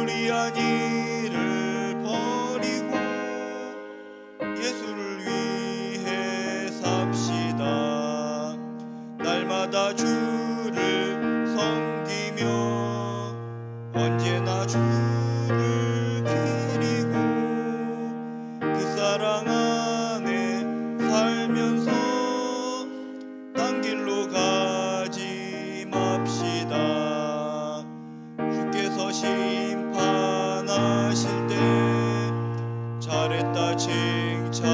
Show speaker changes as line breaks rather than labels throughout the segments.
불의한 일을 버리고 예수를 위해 삽시다. 날마다 주를 섬기며 언제나 주를 기리고 그 사랑 안에 살면서 딴 길로 가지 맙시다. 주께서 심판하실 때 잘했다 칭찬하리니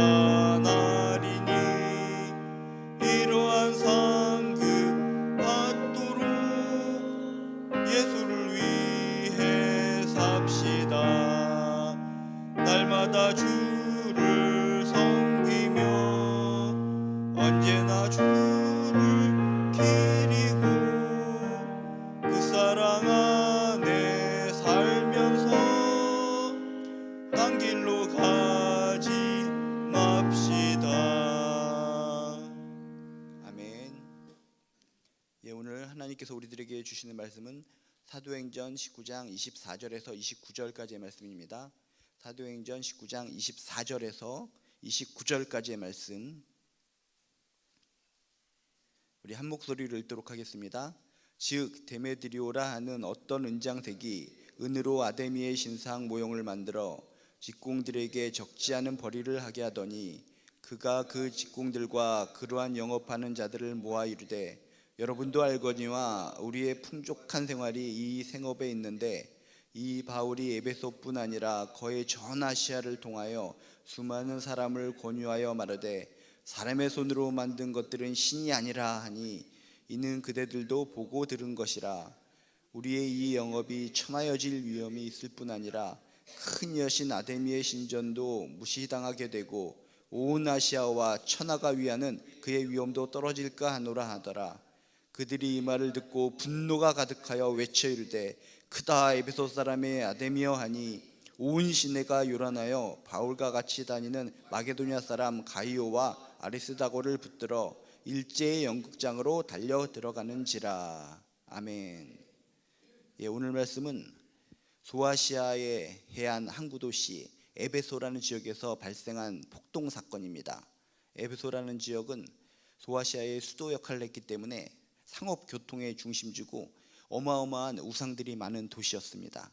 이러한 상급 받도록 예수를 위해 삽시다. 날마다 주를 섬기며 언제나 주를 기리고 그 사랑 안에 살면서 딴 길로 가지 맙시다. 아멘. 오늘 하나님께서 우리들에게 주시는 말씀은 사도행전 19장 24절에서 29절까지의 말씀입니다. 사도행전 19장 24절에서 29절까지의 말씀, 우리 한 목소리로 읽도록 하겠습니다. 즉 데메드리오라 하는 어떤 은장색이 은으로 아데미의 신상 모형을 만들어 직공들에게 적지 않은 벌이를 하게 하더니 그가 그 직공들과 그러한 영업하는 자들을 모아 이르되 여러분도 알거니와 우리의 풍족한 생활이 이 생업에 있는데 이 바울이 에베소뿐 아니라 거의 전 아시아를 통하여 수많은 사람을 권유하여 말하되 사람의 손으로 만든 것들은 신이 아니라 하니 이는 그대들도 보고 들은 것이라. 우리의 이 영업이 천하여질 위험이 있을 뿐 아니라 큰 여신 아데미의 신전도 무시당하게 되고 온 아시아와 천하가 위하는 그의 위엄도 떨어질까 하노라 하더라. 그들이 이 말을 듣고 분노가 가득하여 외쳐 이르되 크다 에베소 사람의 아데미여 하니 온 시내가 요란하여 바울과 같이 다니는 마게도냐 사람 가이오와 아리스다고를 붙들어 일제의 연극장으로 달려 들어가는지라. 아멘. 오늘 말씀은 소아시아의 해안 항구 도시 에베소라는 지역에서 발생한 폭동 사건입니다. 에베소라는 지역은 소아시아의 수도 역할을 했기 때문에 상업 교통의 중심지고 어마어마한 우상들이 많은 도시였습니다.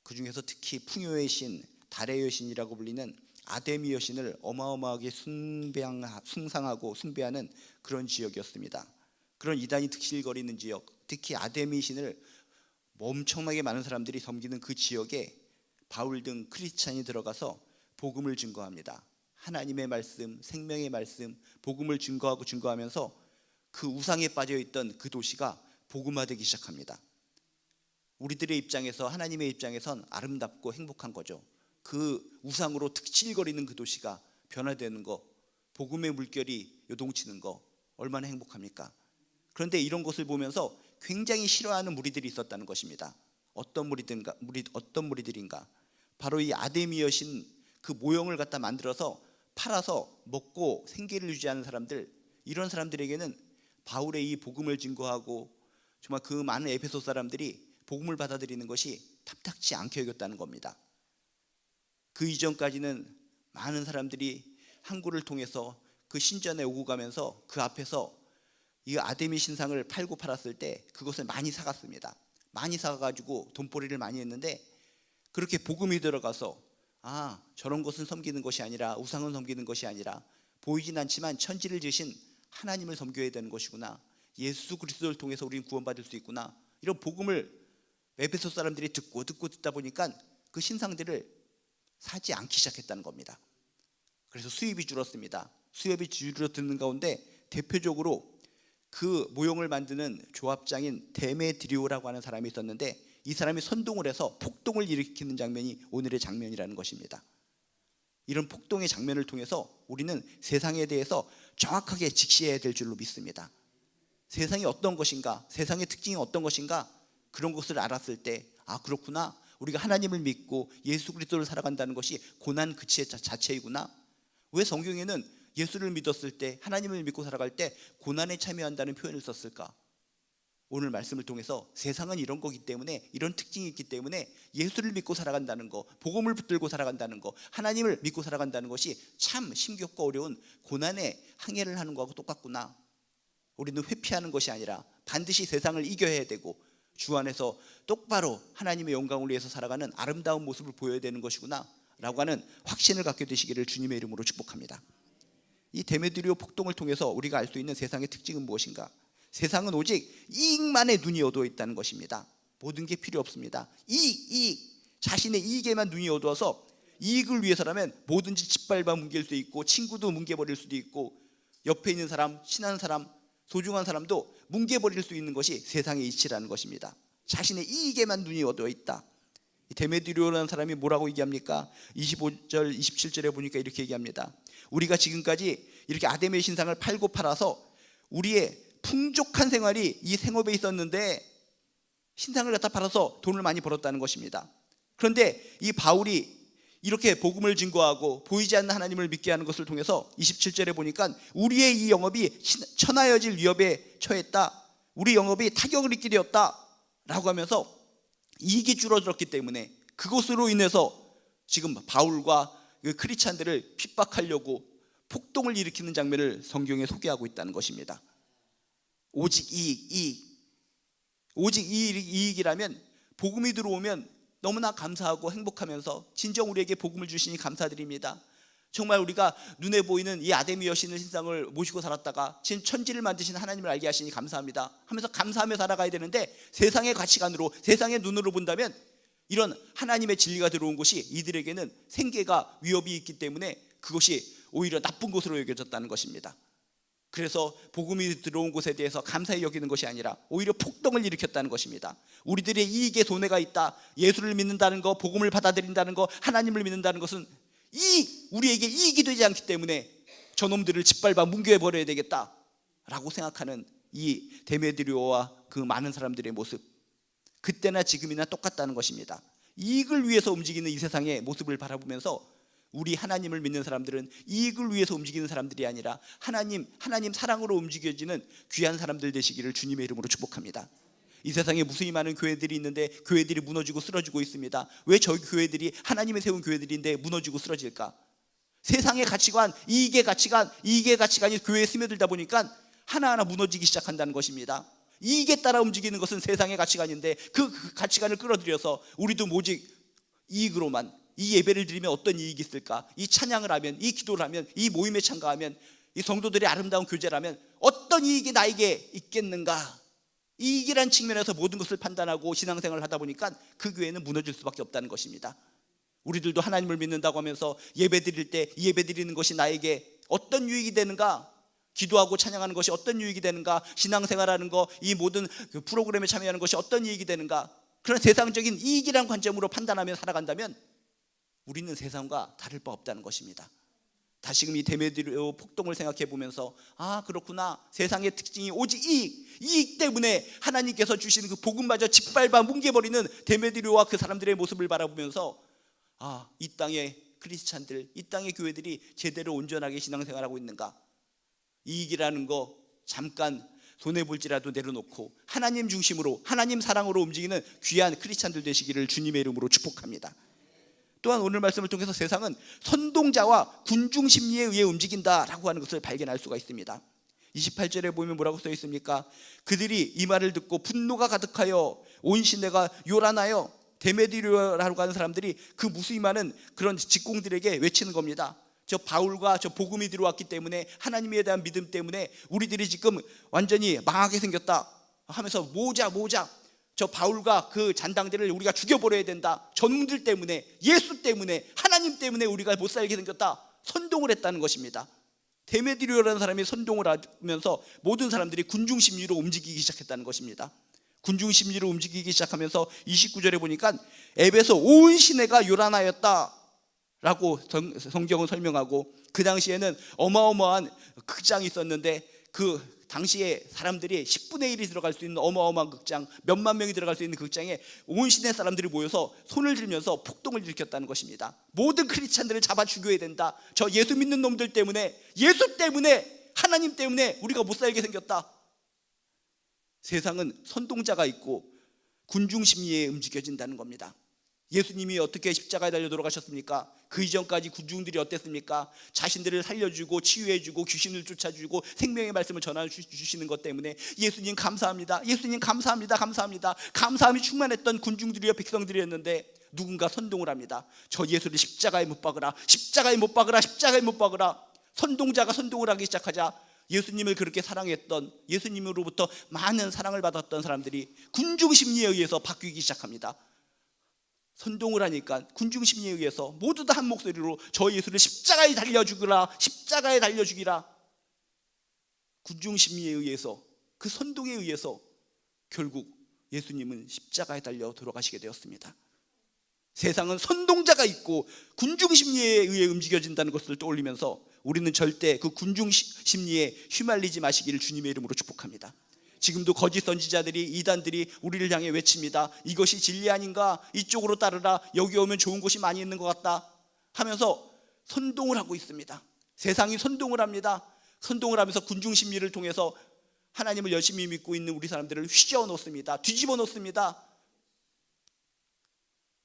그 중에서 특히 풍요의 신, 달의 여신이라고 불리는 아데미 여신을 어마어마하게 숭상하고 숭배하는 그런 지역이었습니다. 그런 이단이 득실거리는 지역, 특히 아데미 신을 엄청나게 많은 사람들이 섬기는 그 지역에 바울 등 크리스찬이 들어가서 복음을 증거합니다. 하나님의 말씀, 생명의 말씀, 복음을 증거하면서 그 우상에 빠져있던 그 도시가 복음화되기 시작합니다. 우리들의 입장에서, 하나님의 입장에선 아름답고 행복한 거죠. 그 우상으로 득실거리는 그 도시가 변화되는 거, 복음의 물결이 요동치는 거 얼마나 행복합니까? 그런데 이런 것을 보면서 굉장히 싫어하는 무리들이 있었다는 것입니다. 어떤 무리들인가? 바로 이 아데미 여신 그 모형을 갖다 만들어서 팔아서 먹고 생계를 유지하는 사람들, 이런 사람들에게는 바울의 이 복음을 증거하고 정말 그 많은 에베소 사람들이 복음을 받아들이는 것이 탐탁치 않게 여겼다는 겁니다. 그 이전까지는 많은 사람들이 항구를 통해서 그 신전에 오고 가면서 그 앞에서 이 아데미 신상을 팔고 팔았을 때 그것을 많이 사갔습니다. 많이 사가지고 돈벌이를 많이 했는데, 그렇게 복음이 들어가서 저런 것은 섬기는 것이 아니라, 우상은 섬기는 것이 아니라 보이진 않지만 천지를 지으신 하나님을 섬겨야 되는 것이구나, 예수 그리스도를 통해서 우리는 구원받을 수 있구나, 이런 복음을 에베소 사람들이 듣다 보니까 그 신상들을 사지 않기 시작했다는 겁니다. 그래서 수입이 줄었습니다. 수입이 줄어드는 가운데 대표적으로 그 모형을 만드는 조합장인 데메드리오라고 하는 사람이 있었는데, 이 사람이 선동을 해서 폭동을 일으키는 장면이 오늘의 장면이라는 것입니다. 이런 폭동의 장면을 통해서 우리는 세상에 대해서 정확하게 직시해야 될 줄로 믿습니다. 세상이 어떤 것인가, 세상의 특징이 어떤 것인가, 그런 것을 알았을 때 그렇구나, 우리가 하나님을 믿고 예수 그리스도를 살아간다는 것이 고난 그 자체이구나. 왜 성경에는 예수를 믿었을 때, 하나님을 믿고 살아갈 때 고난에 참여한다는 표현을 썼을까? 오늘 말씀을 통해서 세상은 이런 거기 때문에, 이런 특징이 있기 때문에 예수를 믿고 살아간다는 거, 복음을 붙들고 살아간다는 거, 하나님을 믿고 살아간다는 것이 참 힘겹고 어려운 고난의 항해를 하는 거하고 똑같구나. 우리는 회피하는 것이 아니라 반드시 세상을 이겨야 되고 주 안에서 똑바로 하나님의 영광을 위해서 살아가는 아름다운 모습을 보여야 되는 것이구나 라고 하는 확신을 갖게 되시기를 주님의 이름으로 축복합니다. 이 데메드리오 폭동을 통해서 우리가 알 수 있는 세상의 특징은 무엇인가? 세상은 오직 이익만에 눈이 어두워 있다는 것입니다. 모든 게 필요 없습니다. 이익, 자신의 이익에만 눈이 어두워서 이익을 위해서라면 뭐든지 짓밟아 뭉갤 수 있고, 친구도 뭉개버릴 수도 있고, 옆에 있는 사람, 친한 사람, 소중한 사람도 뭉개버릴 수 있는 것이 세상의 이치라는 것입니다. 자신의 이익에만 눈이 어두워 있다. 데메드리오라는 사람이 뭐라고 얘기합니까? 25절 27절에 보니까 이렇게 얘기합니다. 우리가 지금까지 이렇게 아데미의 신상을 팔고 팔아서 우리의 풍족한 생활이 이 생업에 있었는데 신상을 갖다 팔아서 돈을 많이 벌었다는 것입니다. 그런데 이 바울이 이렇게 복음을 증거하고 보이지 않는 하나님을 믿게 하는 것을 통해서 27절에 보니까 우리의 이 영업이 천하여질 위협에 처했다, 우리 영업이 타격을 입게 되었다 라고 하면서 이익이 줄어들었기 때문에 그것으로 인해서 지금 바울과 그 크리스찬들을 핍박하려고 폭동을 일으키는 장면을 성경에 소개하고 있다는 것입니다. 오직 오직 이익이라면, 복음이 들어오면 너무나 감사하고 행복하면서 진정 우리에게 복음을 주시니 감사드립니다. 정말 우리가 눈에 보이는 이 아데미 여신의 신상을 모시고 살았다가 지금 천지를 만드신 하나님을 알게 하시니 감사합니다 하면서 감사하며 살아가야 되는데, 세상의 가치관으로, 세상의 눈으로 본다면 이런 하나님의 진리가 들어온 곳이 이들에게는 생계가 위협이 있기 때문에 그것이 오히려 나쁜 것으로 여겨졌다는 것입니다. 그래서 복음이 들어온 곳에 대해서 감사히 여기는 것이 아니라 오히려 폭동을 일으켰다는 것입니다. 우리들의 이익에 손해가 있다, 예수를 믿는다는 거, 복음을 받아들인다는 거, 하나님을 믿는다는 것은 우리에게 이익이 되지 않기 때문에 저놈들을 짓밟아 뭉개버려야 되겠다라고 생각하는 이 데메드리오와 그 많은 사람들의 모습, 그때나 지금이나 똑같다는 것입니다. 이익을 위해서 움직이는 이 세상의 모습을 바라보면서 우리 하나님을 믿는 사람들은 이익을 위해서 움직이는 사람들이 아니라 하나님 사랑으로 움직여지는 귀한 사람들 되시기를 주님의 이름으로 축복합니다. 이 세상에 무수히 많은 교회들이 있는데 교회들이 무너지고 쓰러지고 있습니다. 왜 저희 교회들이 하나님이 세운 교회들인데 무너지고 쓰러질까? 세상의 가치관, 이익의 가치관이 교회에 스며들다 보니까 하나하나 무너지기 시작한다는 것입니다. 이익에 따라 움직이는 것은 세상의 가치관인데 그 가치관을 끌어들여서 우리도 오직 이익으로만, 이 예배를 드리면 어떤 이익이 있을까? 이 찬양을 하면, 이 기도를 하면, 이 모임에 참가하면, 이 성도들의 아름다운 교제라면 어떤 이익이 나에게 있겠는가? 이익이란 측면에서 모든 것을 판단하고 신앙생활을 하다 보니까 그 교회는 무너질 수밖에 없다는 것입니다. 우리들도 하나님을 믿는다고 하면서 예배 드릴 때 이 예배 드리는 것이 나에게 어떤 유익이 되는가? 기도하고 찬양하는 것이 어떤 유익이 되는가? 신앙생활하는 거, 이 모든 그 프로그램에 참여하는 것이 어떤 이익이 되는가? 그런 세상적인 이익이란 관점으로 판단하며 살아간다면 우리는 세상과 다를 바 없다는 것입니다. 다시금 이 데메드리오 폭동을 생각해 보면서 그렇구나, 세상의 특징이 오직 이익 때문에 하나님께서 주시는 그 복음마저 짓밟아 뭉개버리는 데메드리오와 그 사람들의 모습을 바라보면서 이 땅의 크리스찬들, 이 땅의 교회들이 제대로 온전하게 신앙생활하고 있는가? 이익이라는 거 잠깐 손해볼지라도 내려놓고 하나님 중심으로, 하나님 사랑으로 움직이는 귀한 크리스찬들 되시기를 주님의 이름으로 축복합니다. 또한 오늘 말씀을 통해서 세상은 선동자와 군중 심리에 의해 움직인다라고 하는 것을 발견할 수가 있습니다. 28절에 보면 뭐라고 써 있습니까? 그들이 이 말을 듣고 분노가 가득하여 온 시내가 요란하여 데메드리오라고 하는 사람들이 그 무수히 많은 그런 직공들에게 외치는 겁니다. 저 바울과 저 복음이 들어왔기 때문에, 하나님에 대한 믿음 때문에 우리들이 지금 완전히 망하게 생겼다 하면서 모자 저 바울과 그 잔당들을 우리가 죽여버려야 된다, 저놈들 때문에, 예수 때문에, 하나님 때문에 우리가 못 살게 생겼다, 선동을 했다는 것입니다. 데메드리오라는 사람이 선동을 하면서 모든 사람들이 군중심리로 움직이기 시작했다는 것입니다. 군중심리로 움직이기 시작하면서 29절에 보니까 에베소 온 시내가 요란하였다 라고 성경은 설명하고, 그 당시에는 어마어마한 극장이 있었는데 그 당시에 사람들이 10분의 1이 들어갈 수 있는 어마어마한 극장, 몇만 명이 들어갈 수 있는 극장에 온 시내 사람들이 모여서 손을 들면서 폭동을 일으켰다는 것입니다. 모든 크리스찬들을 잡아 죽여야 된다, 저 예수 믿는 놈들 때문에, 예수 때문에, 하나님 때문에 우리가 못 살게 생겼다. 세상은 선동자가 있고 군중심리에 움직여진다는 겁니다. 예수님이 어떻게 십자가에 달려 돌아가셨습니까? 그 이전까지 군중들이 어땠습니까? 자신들을 살려주고 치유해주고 귀신을 쫓아주고 생명의 말씀을 전해주시는 것 때문에 예수님 감사합니다, 예수님 감사합니다, 감사합니다, 감사함이 충만했던 군중들이여 백성들이었는데 누군가 선동을 합니다. 저 예수를 십자가에 못 박으라, 십자가에 못 박으라, 십자가에 못 박으라. 선동자가 선동을 하기 시작하자 예수님을 그렇게 사랑했던, 예수님으로부터 많은 사랑을 받았던 사람들이 군중심리에 의해서 바뀌기 시작합니다. 선동을 하니까 군중심리에 의해서 모두 다 한 목소리로 저 예수를 십자가에 달려 죽이라, 십자가에 달려 죽이라. 군중심리에 의해서, 그 선동에 의해서 결국 예수님은 십자가에 달려 돌아가시게 되었습니다. 세상은 선동자가 있고 군중심리에 의해 움직여진다는 것을 떠올리면서 우리는 절대 그 군중심리에 휘말리지 마시기를 주님의 이름으로 축복합니다. 지금도 거짓 선지자들이, 이단들이 우리를 향해 외칩니다. 이것이 진리 아닌가? 이쪽으로 따르라. 여기 오면 좋은 곳이 많이 있는 것 같다 하면서 선동을 하고 있습니다. 세상이 선동을 합니다. 선동을 하면서 군중심리를 통해서 하나님을 열심히 믿고 있는 우리 사람들을 휘저어 놓습니다. 뒤집어 놓습니다.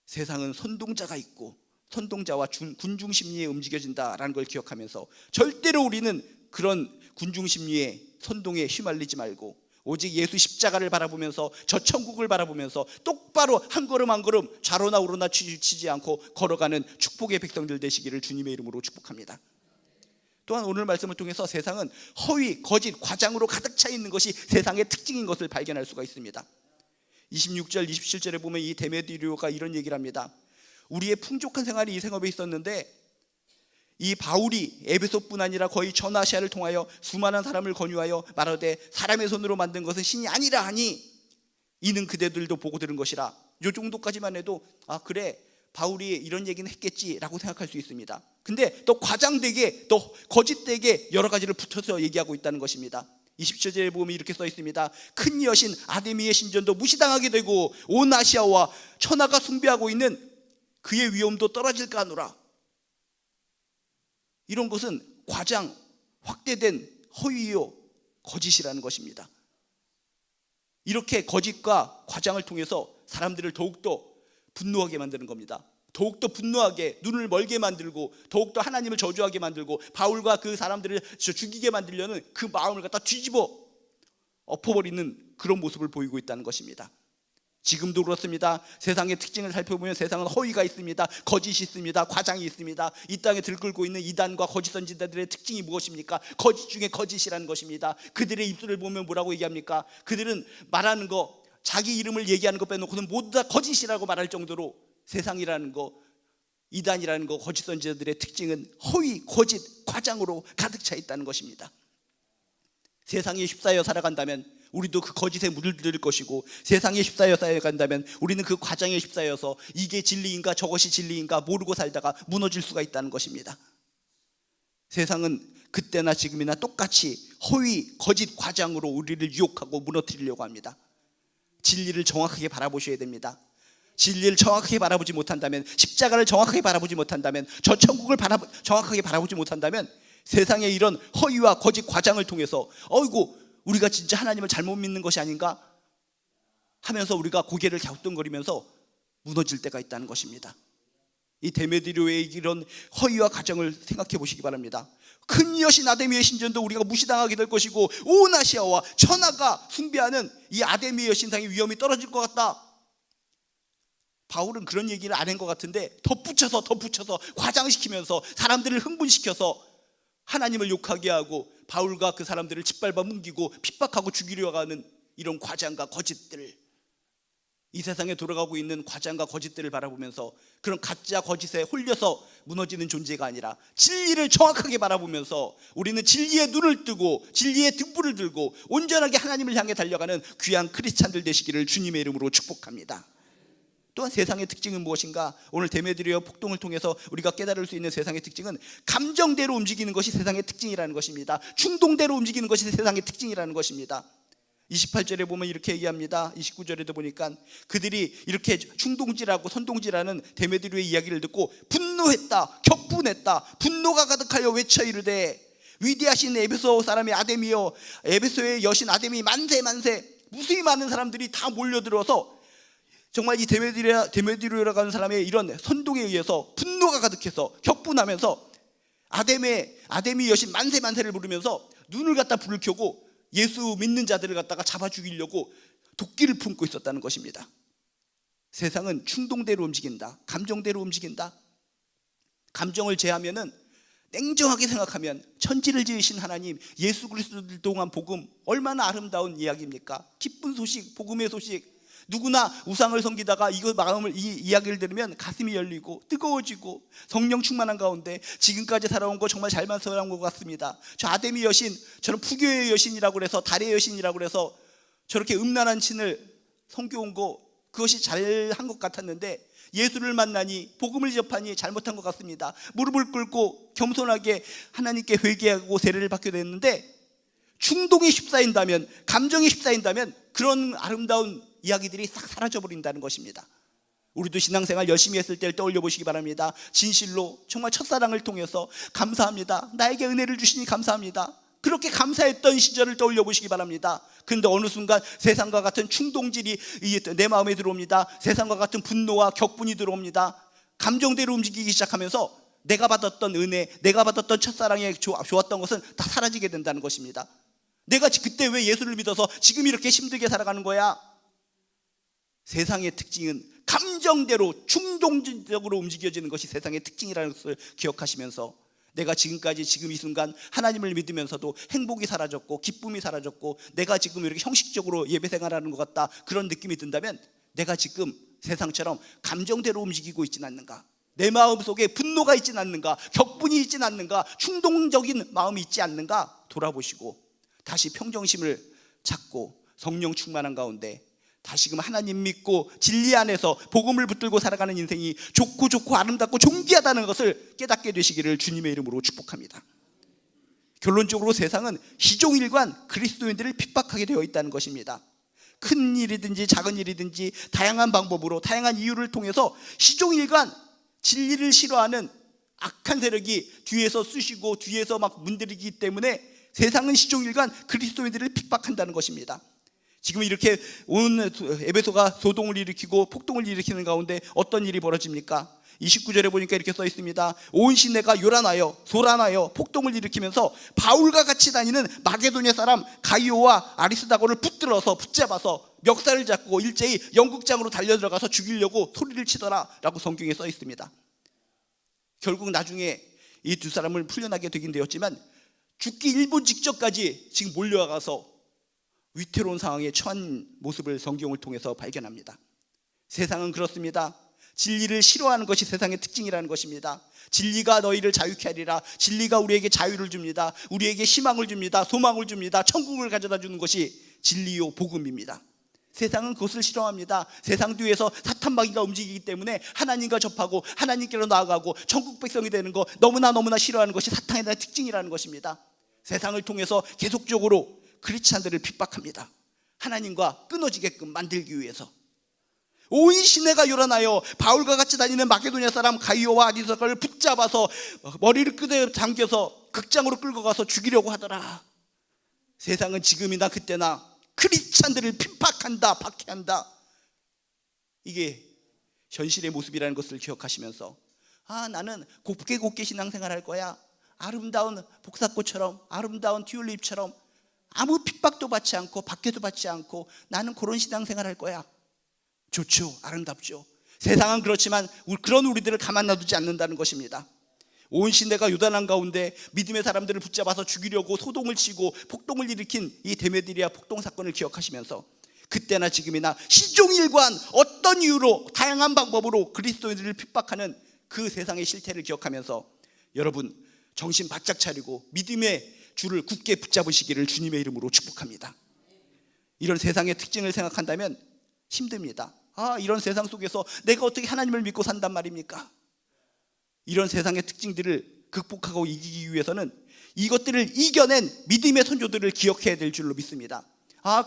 세상은 선동자가 있고 선동자와 군중심리에 움직여진다라는 걸 기억하면서 절대로 우리는 그런 군중심리에, 선동에 휘말리지 말고 오직 예수 십자가를 바라보면서 저 천국을 바라보면서 똑바로 한 걸음 한 걸음 좌로나 우로나 치지 않고 걸어가는 축복의 백성들 되시기를 주님의 이름으로 축복합니다. 또한 오늘 말씀을 통해서 세상은 허위, 거짓, 과장으로 가득 차 있는 것이 세상의 특징인 것을 발견할 수가 있습니다. 26절, 27절에 보면 이 데메드리오가 이런 얘기를 합니다. 우리의 풍족한 생활이 이 생업에 있었는데 이 바울이 에베소뿐 아니라 거의 전 아시아를 통하여 수많은 사람을 권유하여 말하되 사람의 손으로 만든 것은 신이 아니라 하니 이는 그대들도 보고 들은 것이라. 이 정도까지만 해도 아 그래, 바울이 이런 얘기는 했겠지라고 생각할 수 있습니다. 근데 또 과장되게, 또 거짓되게 여러 가지를 붙여서 얘기하고 있다는 것입니다. 27절에 보면 이렇게 써 있습니다. 큰 여신 아데미의 신전도 무시당하게 되고 온 아시아와 천하가 숭배하고 있는 그의 위엄도 떨어질까 하노라. 이런 것은 과장, 확대된 허위요 거짓이라는 것입니다. 이렇게 거짓과 과장을 통해서 사람들을 더욱더 분노하게 만드는 겁니다. 더욱더 분노하게, 눈을 멀게 만들고 더욱더 하나님을 저주하게 만들고 바울과 그 사람들을 죽이게 만들려는 그 마음을 갖다 뒤집어 엎어버리는 그런 모습을 보이고 있다는 것입니다. 지금도 그렇습니다. 세상의 특징을 살펴보면 세상은 허위가 있습니다. 거짓이 있습니다. 과장이 있습니다. 이 땅에 들끓고 있는 이단과 거짓 선지자들의 특징이 무엇입니까? 거짓 중에 거짓이라는 것입니다. 그들의 입술을 보면 뭐라고 얘기합니까? 그들은 말하는 거, 자기 이름을 얘기하는 거 빼놓고는 모두 다 거짓이라고 말할 정도로 세상이라는 거, 이단이라는 거, 거짓 선지자들의 특징은 허위, 거짓, 과장으로 가득 차 있다는 것입니다. 세상에 휩싸여 살아간다면 우리도 그 거짓에 물들 것이고, 세상에 휩싸여 살아간다면 우리는 그 과장에 휩싸여서 이게 진리인가 저것이 진리인가 모르고 살다가 무너질 수가 있다는 것입니다. 세상은 그때나 지금이나 똑같이 허위, 거짓, 과장으로 우리를 유혹하고 무너뜨리려고 합니다. 진리를 정확하게 바라보셔야 됩니다. 진리를 정확하게 바라보지 못한다면, 십자가를 정확하게 바라보지 못한다면, 저 천국을 정확하게 바라보지 못한다면 세상의 이런 허위와 거짓 과장을 통해서 어이구 우리가 진짜 하나님을 잘못 믿는 것이 아닌가 하면서 우리가 고개를 갸우뚱거리면서 무너질 때가 있다는 것입니다. 이 데메드리오의 이런 허위와 과장을 생각해 보시기 바랍니다. 큰 여신 아데미의 신전도 우리가 무시당하게 될 것이고 온 아시아와 천하가 숭배하는 이 아데미의 신상의 위엄이 떨어질 것 같다. 바울은 그런 얘기를 안 한 것 같은데 덧붙여서 과장시키면서 사람들을 흥분시켜서 하나님을 욕하게 하고 바울과 그 사람들을 짓밟아 뭉기고 핍박하고 죽이려 하는 이런 과장과 거짓들, 이 세상에 돌아가고 있는 과장과 거짓들을 바라보면서 그런 가짜 거짓에 홀려서 무너지는 존재가 아니라 진리를 정확하게 바라보면서 우리는 진리의 눈을 뜨고 진리의 등불을 들고 온전하게 하나님을 향해 달려가는 귀한 크리스찬들 되시기를 주님의 이름으로 축복합니다. 또한 세상의 특징은 무엇인가? 오늘 데메드리오 폭동을 통해서 우리가 깨달을 수 있는 세상의 특징은 감정대로 움직이는 것이 세상의 특징이라는 것입니다. 충동대로 움직이는 것이 세상의 특징이라는 것입니다. 28절에 보면 이렇게 얘기합니다. 29절에도 보니까 그들이 이렇게 충동질하고 선동질하는 데메드리오의 이야기를 듣고 분노했다, 격분했다, 분노가 가득하여 외쳐 이르되 위대하신 에베소 사람의 아데미여, 에베소의 여신 아데미 만세 만세. 무수히 많은 사람들이 다 몰려들어서 정말 이 데메드리오라고 하는 사람의 이런 선동에 의해서 분노가 가득해서 격분하면서 아데미 여신 만세만세를 부르면서 눈을 갖다 불을 켜고 예수 믿는 자들을 갖다가 잡아 죽이려고 도끼를 품고 있었다는 것입니다. 세상은 충동대로 움직인다. 감정대로 움직인다. 감정을 제하면은 냉정하게 생각하면 천지를 지으신 하나님, 예수 그리스도를 통한 복음, 얼마나 아름다운 이야기입니까? 기쁜 소식, 복음의 소식. 누구나 우상을 섬기다가 이 이야기를 들으면 가슴이 열리고 뜨거워지고 성령 충만한 가운데 지금까지 살아온 거 정말 잘만 살아온 것 같습니다. 저 아데미 여신, 저는 푸교의 여신이라고 그래서, 달의 여신이라고 그래서 저렇게 음란한 신을 섬겨온 거, 그것이 잘한 것 같았는데 예수를 만나니, 복음을 접하니 잘못한 것 같습니다. 무릎을 꿇고 겸손하게 하나님께 회개하고 세례를 받게 됐는데, 충동이 휩싸인다면, 감정이 휩싸인다면 그런 아름다운 이야기들이 싹 사라져버린다는 것입니다. 우리도 신앙생활 열심히 했을 때를 떠올려 보시기 바랍니다. 진실로 정말 첫사랑을 통해서 감사합니다, 나에게 은혜를 주시니 감사합니다, 그렇게 감사했던 시절을 떠올려 보시기 바랍니다. 그런데 어느 순간 세상과 같은 충동질이 내 마음에 들어옵니다. 세상과 같은 분노와 격분이 들어옵니다. 감정대로 움직이기 시작하면서 내가 받았던 은혜, 내가 받았던 첫사랑에 좋았던 것은 다 사라지게 된다는 것입니다. 내가 그때 왜 예수를 믿어서 지금 이렇게 힘들게 살아가는 거야? 세상의 특징은 감정대로 충동적으로 움직여지는 것이 세상의 특징이라는 것을 기억하시면서, 내가 지금까지 지금 이 순간 하나님을 믿으면서도 행복이 사라졌고 기쁨이 사라졌고 내가 지금 이렇게 형식적으로 예배 생활하는 것 같다, 그런 느낌이 든다면 내가 지금 세상처럼 감정대로 움직이고 있지는 않는가? 내 마음속에 분노가 있지는 않는가? 격분이 있지는 않는가? 충동적인 마음이 있지 않는가? 돌아보시고 다시 평정심을 찾고 성령 충만한 가운데 다시금 하나님 믿고 진리 안에서 복음을 붙들고 살아가는 인생이 좋고 아름답고 존귀하다는 것을 깨닫게 되시기를 주님의 이름으로 축복합니다. 결론적으로 세상은 시종일관 그리스도인들을 핍박하게 되어 있다는 것입니다. 큰 일이든지 작은 일이든지 다양한 방법으로, 다양한 이유를 통해서 시종일관 진리를 싫어하는 악한 세력이 뒤에서 쑤시고 뒤에서 막 문드리기 때문에 세상은 시종일관 그리스도인들을 핍박한다는 것입니다. 지금 이렇게 온 에베소가 소동을 일으키고 폭동을 일으키는 가운데 어떤 일이 벌어집니까? 29절에 보니까 이렇게 써 있습니다. 온 시내가 요란하여 소란하여 폭동을 일으키면서 바울과 같이 다니는 마게도냐 사람 가이오와 아리스다고를 붙잡아서 멱살을 잡고 일제히 연극장으로 달려들어가서 죽이려고 소리를 치더라 라고 성경에 써 있습니다. 결국 나중에 이 두 사람을 풀려나게 되긴 되었지만 죽기 일본 직전까지 지금 몰려가서 위태로운 상황에 처한 모습을 성경을 통해서 발견합니다. 세상은 그렇습니다. 진리를 싫어하는 것이 세상의 특징이라는 것입니다. 진리가 너희를 자유케 하리라. 진리가 우리에게 자유를 줍니다. 우리에게 희망을 줍니다. 소망을 줍니다. 천국을 가져다 주는 것이 진리요 복음입니다. 세상은 그것을 싫어합니다. 세상 뒤에서 사탄마귀가 움직이기 때문에 하나님과 접하고 하나님께로 나아가고 천국 백성이 되는 거 너무나 싫어하는 것이 사탄의 특징이라는 것입니다. 세상을 통해서 계속적으로 크리스찬들을 핍박합니다. 하나님과 끊어지게끔 만들기 위해서. 온 시내가 요란하여 바울과 같이 다니는 마게도냐 사람 가이오와 아리스다고를 붙잡아서 머리를 끄덕 당겨서 극장으로 끌고 가서 죽이려고 하더라. 세상은 지금이나 그때나 크리스찬들을 핍박한다, 박해한다. 이게 현실의 모습이라는 것을 기억하시면서 나는 곱게 신앙생활할 거야. 아름다운 복사꽃처럼, 아름다운 튤립처럼 아무 핍박도 받지 않고 박해도 받지 않고 나는 그런 신앙생활 할 거야. 좋죠, 아름답죠. 세상은 그렇지만 그런 우리들을 가만 놔두지 않는다는 것입니다. 온 시내가 요단한 가운데 믿음의 사람들을 붙잡아서 죽이려고 소동을 치고 폭동을 일으킨 이 데메드리아 폭동 사건을 기억하시면서 그때나 지금이나 시종일관 어떤 이유로 다양한 방법으로 그리스도인들을 핍박하는 그 세상의 실태를 기억하면서 여러분 정신 바짝 차리고 믿음의 줄을 굳게 붙잡으시기를 주님의 이름으로 축복합니다. 이런 세상의 특징을 생각한다면 힘듭니다. 이런 세상 속에서 내가 어떻게 하나님을 믿고 산단 말입니까? 이런 세상의 특징들을 극복하고 이기기 위해서는 이것들을 이겨낸 믿음의 선조들을 기억해야 될 줄로 믿습니다.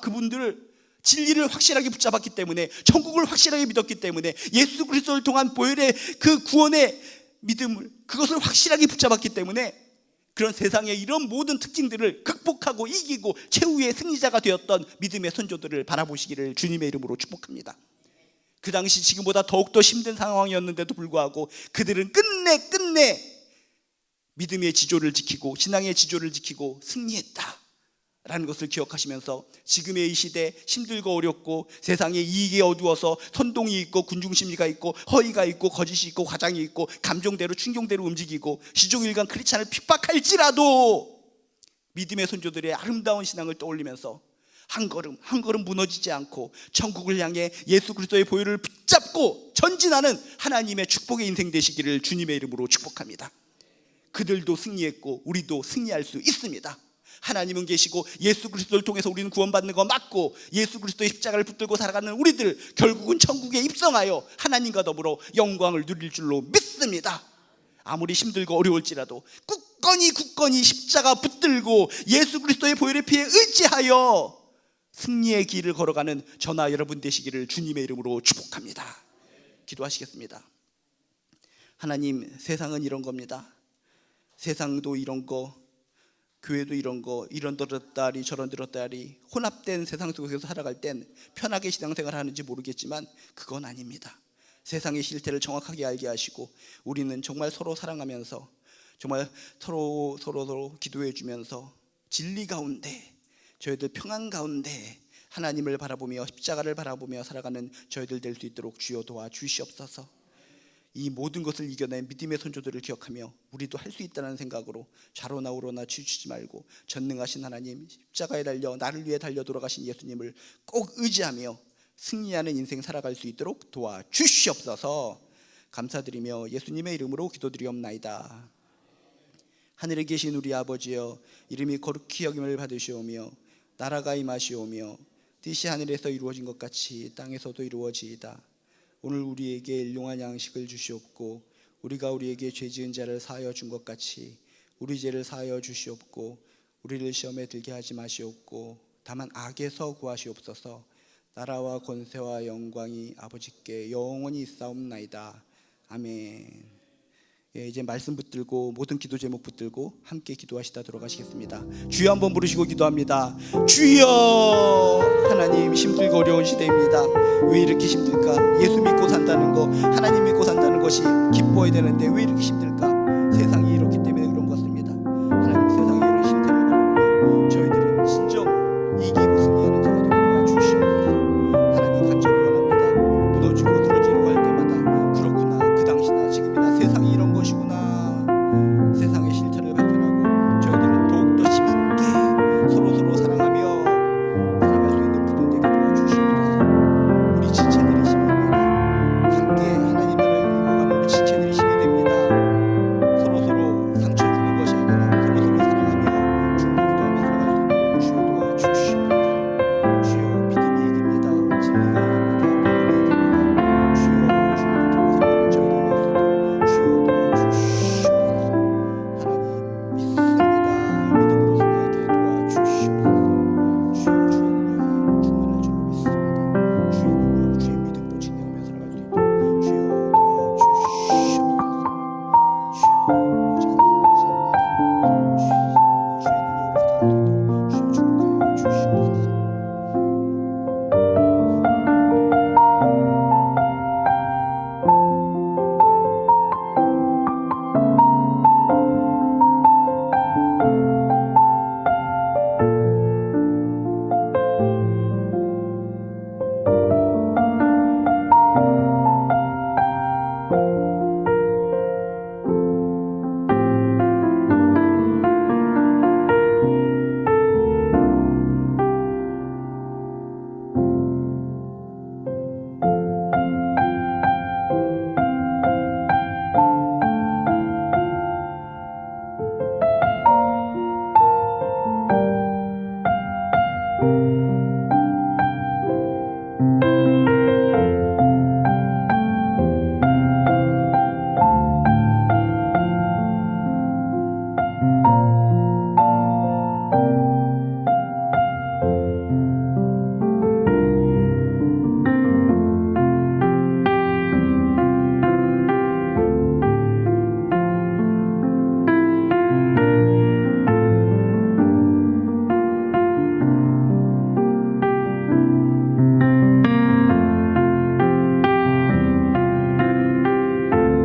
그분들을 진리를 확실하게 붙잡았기 때문에, 천국을 확실하게 믿었기 때문에, 예수 그리스도를 통한 보혈의 그 구원의 믿음을, 그것을 확실하게 붙잡았기 때문에 그런 세상의 이런 모든 특징들을 극복하고 이기고 최후의 승리자가 되었던 믿음의 선조들을 바라보시기를 주님의 이름으로 축복합니다. 그 당시 지금보다 더욱더 힘든 상황이었는데도 불구하고 그들은 끝내 믿음의 지조를 지키고 신앙의 지조를 지키고 승리했다라는 것을 기억하시면서 지금의 이 시대 힘들고 어렵고 세상에 이익이 어두워서 선동이 있고 군중심리가 있고 허위가 있고 거짓이 있고 과장이 있고 감정대로 충동대로 움직이고 시종일관 크리스찬을 핍박할지라도 믿음의 선조들의 아름다운 신앙을 떠올리면서 한 걸음 한 걸음 무너지지 않고 천국을 향해 예수 그리스도의 보혈을 붙잡고 전진하는 하나님의 축복의 인생 되시기를 주님의 이름으로 축복합니다. 그들도 승리했고 우리도 승리할 수 있습니다. 하나님은 계시고 예수 그리스도를 통해서 우리는 구원받는 거 맞고 예수 그리스도의 십자가를 붙들고 살아가는 우리들 결국은 천국에 입성하여 하나님과 더불어 영광을 누릴 줄로 믿습니다. 아무리 힘들고 어려울지라도 굳건히 십자가 붙들고 예수 그리스도의 보혈의 피에 의지하여 승리의 길을 걸어가는 저나 여러분 되시기를 주님의 이름으로 축복합니다. 기도하시겠습니다. 하나님, 세상은 이런 겁니다. 세상도 이런 거, 교회도 이런 거, 이런 들었다리 저런 들었다리 혼합된 세상 속에서 살아갈 땐 편하게 신앙생활 하는지 모르겠지만 그건 아닙니다. 세상의 실태를 정확하게 알게 하시고 우리는 정말 서로 사랑하면서 정말 서로 기도해 주면서 진리 가운데 저희들 평안 가운데 하나님을 바라보며 십자가를 바라보며 살아가는 저희들 될 수 있도록 주여 도와주시옵소서. 이 모든 것을 이겨낸 믿음의 선조들을 기억하며 우리도 할 수 있다는 생각으로 좌로나 우로나 치우치지 말고 전능하신 하나님, 십자가에 달려 나를 위해 달려 돌아가신 예수님을 꼭 의지하며 승리하는 인생 살아갈 수 있도록 도와주시옵소서. 감사드리며 예수님의 이름으로 기도드리옵나이다. 하늘에 계신 우리 아버지여, 이름이 거룩히 여김을 받으시오며 나라가 임하시오며 뜻이 하늘에서 이루어진 것 같이 땅에서도 이루어지이다. 오늘 우리에게 일용할 양식을 주시옵고 우리가 우리에게 죄 지은 자를 사하여 준 것 같이 우리 죄를 사하여 주시옵고 우리를 시험에 들게 하지 마시옵고 다만 악에서 구하시옵소서. 나라와 권세와 영광이 아버지께 영원히 있사옵나이다. 아멘. 예, 이제 말씀 붙들고 모든 기도 제목 붙들고 함께 기도하시다 돌아가시겠습니다. 주여 한번 부르시고 기도합니다. 주여. 하나님, 힘들고 어려운 시대입니다. 왜 이렇게 힘들까? 예수 믿고 산다는 거, 하나님 믿고 산다는 것이 기뻐야 되는데 왜 이렇게 힘들까? 세상이 이렇게